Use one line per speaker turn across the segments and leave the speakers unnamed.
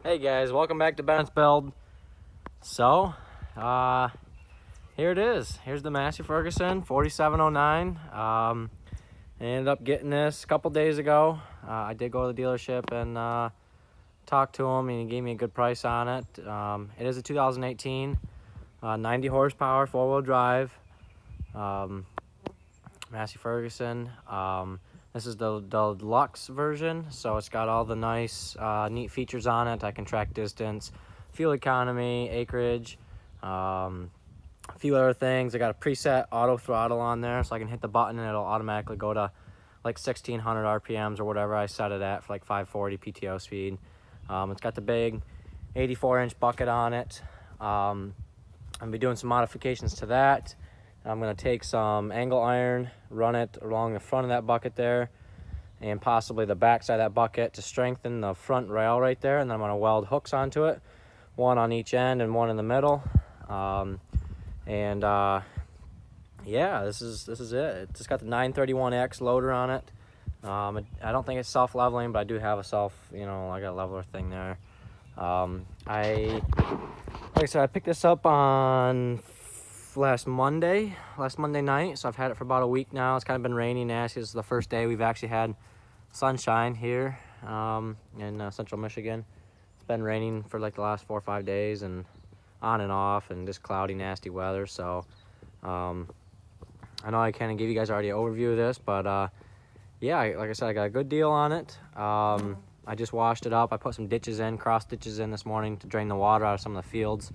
Hey guys, welcome back to Bennett's Build. So, here it is. Here's the Massey Ferguson 4709. I ended up getting this a couple days ago. I did go to the dealership and talk to him, and he gave me a good price on it. It is a 2018, 90 horsepower, four-wheel drive, Massey Ferguson. This is the deluxe version, so it's got all the nice, neat features on it. I can track distance, fuel economy, acreage, a few other things. I got a preset auto throttle on there, so I can hit the button and it'll automatically go to like 1600 RPMs or whatever I set it at for like 540 PTO speed. It's got the big 84-inch bucket on it. I'm gonna be doing some modifications to that. I'm going to take some angle iron, run it along the front of that bucket there, and possibly the back side of that bucket to strengthen the front rail right there. And then I'm going to weld hooks onto it, one on each end and one in the middle. Yeah, this is it. It's just got the 931X loader on it. I don't think it's self-leveling, but I do have a I got a leveler thing there. Like I said, I picked this up on last Monday night, so I've had it for about a week now. It's kind of been rainy, nasty. This is the first day we've actually had sunshine here in central Michigan. It's been raining for like the last 4 or 5 days, and on and off, and just cloudy, nasty weather. So I know I kind of gave you guys already an overview of this, but yeah, like I said, I got a good deal on it. I just washed it up. I put some cross ditches in this morning to drain the water out of some of the fields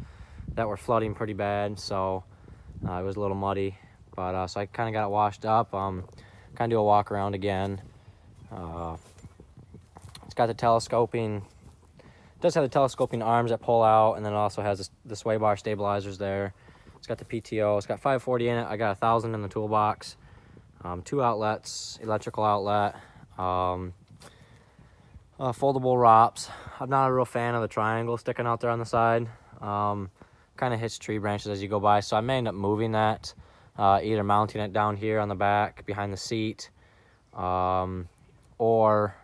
that were flooding pretty bad. So it was a little muddy, but so I kind of got it washed up. Kind of do a walk around again. It's got the telescoping. It does have the telescoping arms that pull out, and then it also has the sway bar stabilizers there. It's got the PTO. It's got 540 in it. I got 1,000 in the toolbox. 2 outlets, electrical outlet, foldable ROPS. I'm not a real fan of the triangle sticking out there on the side. Kind of hits tree branches as you go by, so I may end up moving that, either mounting it down here on the back behind the seat, or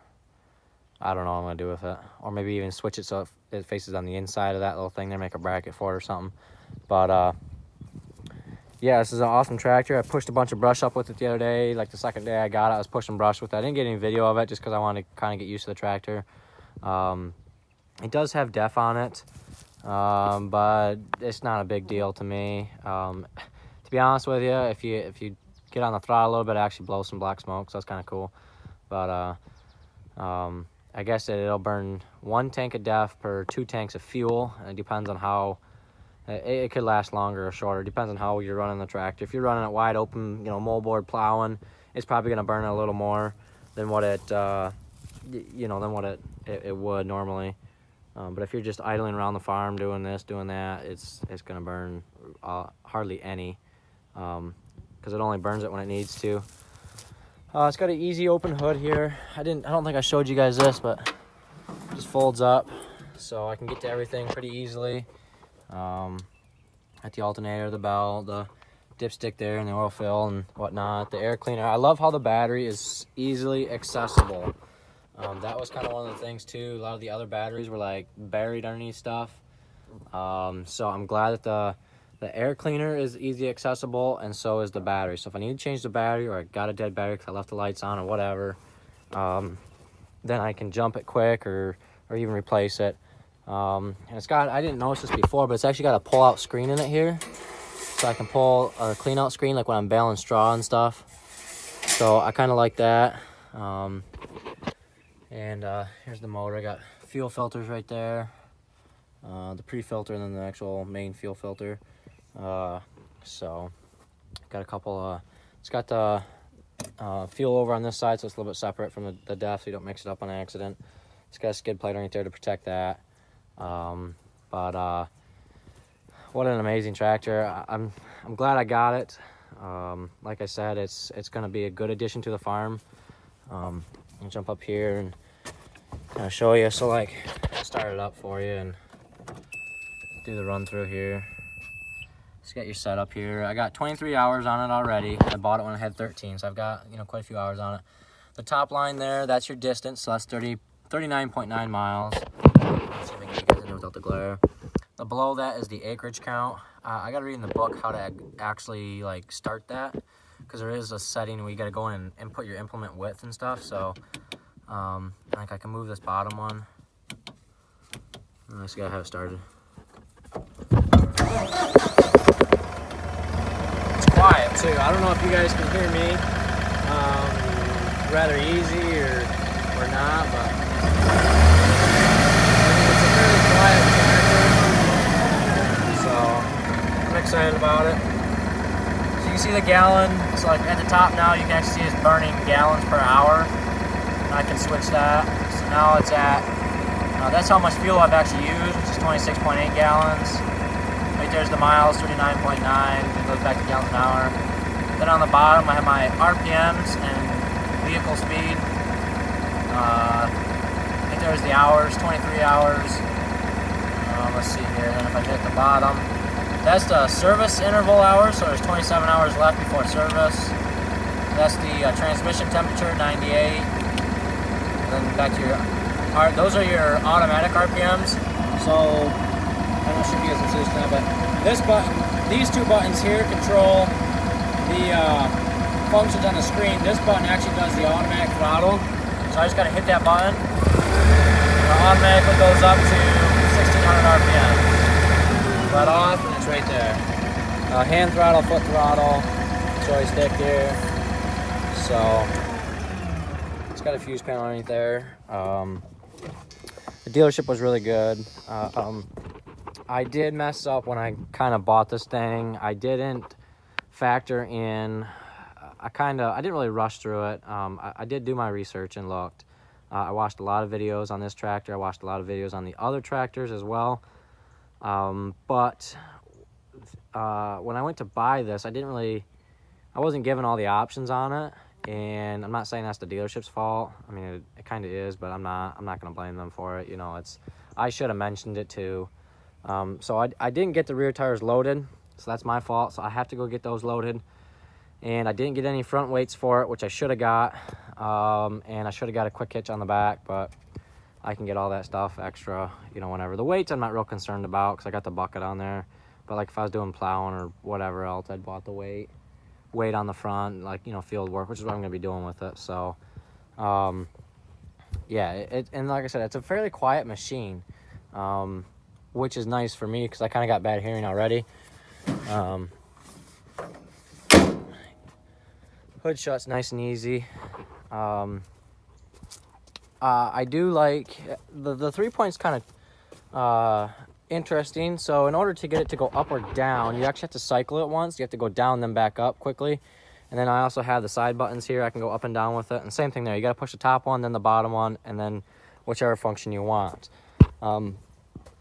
I don't know what I'm gonna do with it, or maybe even switch it so it faces on the inside of that little thing there, make a bracket for it or something. But yeah, this is an awesome tractor. I pushed a bunch of brush up with it the other day. Like the second day I got it, I was pushing brush with it. I didn't get any video of it just because I wanted to kind of get used to the tractor. It does have def on it, but it's not a big deal to me. To be honest with you, if you get on the throttle a little bit, it actually blows some black smoke, so that's kind of cool. But I guess it'll burn 1 tank of def per 2 tanks of fuel, and it depends on how it could last longer or shorter. It depends on how you're running the tractor. If you're running it wide open, moldboard plowing, it's probably going to burn a little more than what it would normally. But if you're just idling around the farm doing this, doing that, it's going to burn hardly any, because it only burns it when it needs to. It's got an easy open hood here. I don't think I showed you guys this, but it just folds up, so I can get to everything pretty easily. At the alternator, the bell, the dipstick there, and the oil fill and whatnot, the air cleaner. I love how the battery is easily accessible. That was kind of one of the things too. A lot of the other batteries were like buried underneath stuff. So I'm glad that the air cleaner is easy accessible, and so is the battery. So if I need to change the battery, or I got a dead battery because I left the lights on or whatever, then I can jump it quick or even replace it. And it's got, I didn't notice this before, but it's actually got a pull-out screen in it here. So I can pull a clean-out screen like when I'm baling straw and stuff. So I kind of like that. Here's the motor. I got fuel filters right there, the pre-filter, and then the actual main fuel filter. So got a couple it's got the fuel over on this side, so it's a little bit separate from the def, so you don't mix it up on accident. It's got a skid plate right there to protect that. What an amazing tractor. I'm glad I got it. Like I said, it's going to be a good addition to the farm. I'll jump up here and kind of show you. So like, I'll start it up for you and do the run through here. Just get your setup here. I got 23 hours on it already. I bought it when I had 13, so I've got quite a few hours on it. The top line there, that's your distance, so that's 39.9 miles. Let's see if I can out the glare. Below that is the acreage count. I got to read in the book how to actually like start that, because there is a setting where you got to go in and input your implement width and stuff. So like I can move this bottom one. I just gotta have it started. It's quiet too. I don't know if you guys can hear me. Rather easy or not, but it's a fairly quiet tractor. So I'm excited about it. So you can see the gallon. So like at the top now, you can actually see it's burning gallons per hour. And I can switch that. So now it's at. That's how much fuel I've actually used, which is 26.8 gallons. Right there's the miles, 39.9. It goes back to gallons an hour. Then on the bottom, I have my RPMs and vehicle speed. Right there's the hours, 23 hours. Let's see here. Then if I hit the bottom, that's the service interval hours. So there's 27 hours left before service. That's the transmission temperature, 98. And then back to your. Those are your automatic RPMs. So I'm not sure if you guys can see this now, but this button, these two buttons here control the functions on the screen. This button actually does the automatic throttle. So I just got to hit that button. It automatically goes up to 1600 RPM. Let off, and it's right there. Hand throttle, foot throttle, joystick here. So it's got a fuse panel underneath there. The dealership was really good. I did mess up when I kind of bought this thing. I didn't factor in, I didn't really rush through it. I did do my research and looked. I watched a lot of videos on this tractor. I watched a lot of videos on the other tractors as well. But when I went to buy this, I wasn't given all the options on it. And I'm not saying that's the dealership's fault. I mean, it kind of is, but I'm not going to blame them for it. You know, I should have mentioned it too. So I didn't get the rear tires loaded, so that's my fault. So I have to go get those loaded. And I didn't get any front weights for it, which I should have got. And I should have got a quick hitch on the back, but I can get all that stuff extra, you know, whenever. The weights I'm not real concerned about because I got the bucket on there. But like if I was doing plowing or whatever else, I'd bought the weight on the front, like, you know, field work, which is what I'm going to be doing with it. So yeah, and like I said, it's a fairly quiet machine, which is nice for me because I kind of got bad hearing already. Hood shuts nice and easy. I do like the 3-point's kind of interesting. So in order to get it to go up or down, you actually have to cycle it once. You have to go down then back up quickly. And then I also have the side buttons here. I can go up and down with it. And same thing there. You got to push the top one, then the bottom one, and then whichever function you want. And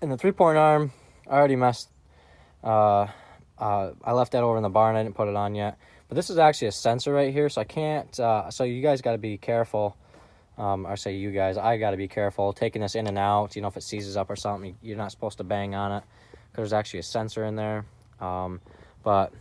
the 3-point arm, I already messed. I left that over in the barn. I didn't put it on yet. But this is actually a sensor right here, so I can't. So you guys got to be careful. I say you guys, I got to be careful taking this in and out. You know, if it seizes up or something, you're not supposed to bang on it because there's actually a sensor in there. But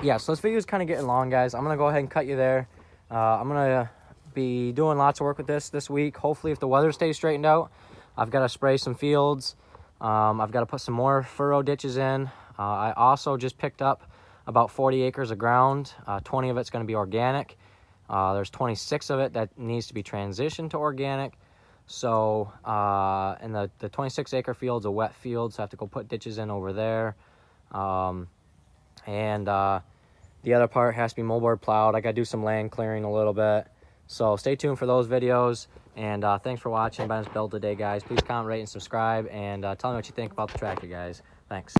yeah, so this video is kind of getting long, guys. I'm going to go ahead and cut you there. I'm going to be doing lots of work with this week. Hopefully, if the weather stays straightened out, I've got to spray some fields. I've got to put some more furrow ditches in. I also just picked up about 40 acres of ground. 20 of it's going to be organic. There's 26 of it that needs to be transitioned to organic. So, and the 26-acre field's a wet field, so I have to go put ditches in over there. And the other part has to be moldboard plowed. I got to do some land clearing a little bit. So stay tuned for those videos. And thanks for watching Ben's Build today, guys. Please comment, rate, and subscribe. And tell me what you think about the tractor, guys. Thanks.